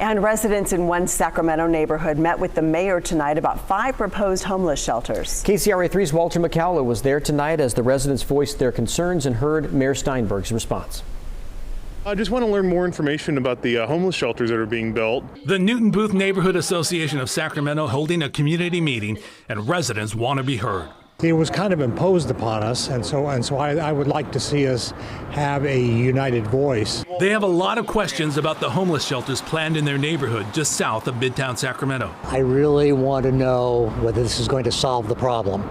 And residents in one Sacramento neighborhood met with the mayor tonight about 5 proposed homeless shelters. KCRA 3's Walter McCalla was there tonight as the residents voiced their concerns and heard Mayor Steinberg's response. I just want to learn more information about the homeless shelters that are being built. The Newton Booth Neighborhood Association of Sacramento holding a community meeting, and residents want to be heard. It was kind of imposed upon us, and so I would like to see us have a united voice. They have a lot of questions about the homeless shelters planned in their neighborhood just south of Midtown Sacramento. I really want to know whether this is going to solve the problem.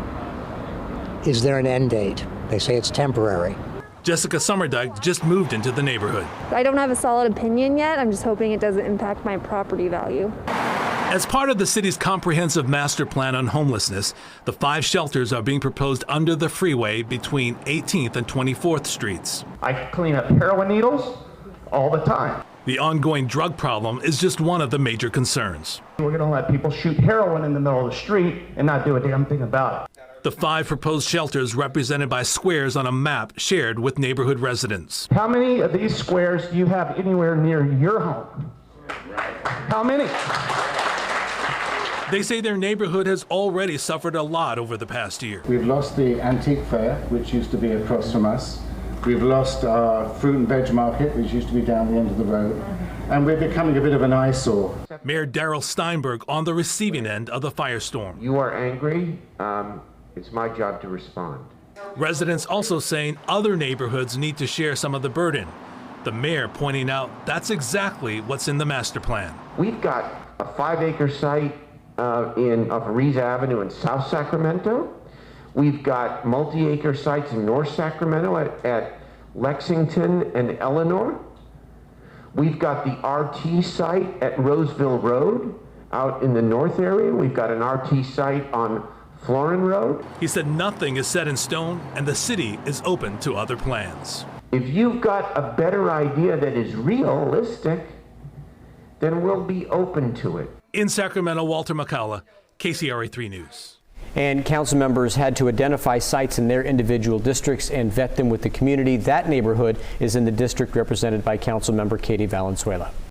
Is there an end date? They say it's temporary. Jessica Summerdike just moved into the neighborhood. I don't have a solid opinion yet. I'm just hoping it doesn't impact my property value. As part of the city's comprehensive master plan on homelessness, the 5 shelters are being proposed under the freeway between 18th and 24th Streets. I clean up heroin needles all the time. The ongoing drug problem is just one of the major concerns. We're going to let people shoot heroin in the middle of the street and not do a damn thing about it. The 5 proposed shelters represented by squares on a map shared with neighborhood residents. How many of these squares do you have anywhere near your home? How many? They say their neighborhood has already suffered a lot over the past year. We've lost the antique fair, which used to be across from us. We've lost our fruit and veg market, which used to be down the end of the road. And we're becoming a bit of an eyesore. Mayor Darrell Steinberg on the receiving end of the firestorm. You are angry. It's my job to respond. Residents also saying other neighborhoods need to share some of the burden. The mayor pointing out that's exactly what's in the master plan. We've got a 5-acre site of Reese Avenue in South Sacramento. We've got multi-acre sites in North Sacramento at Lexington and Eleanor. We've got the RT site at Roseville Road out in the north area. We've got an RT site on Florin Road. He said nothing is set in stone and the city is open to other plans. If you've got a better idea that is realistic, then we'll be open to it. In Sacramento, Walter McCalla, KCRA 3 News. And council members had to identify sites in their individual districts and vet them with the community. That neighborhood is in the district represented by council member Katie Valenzuela.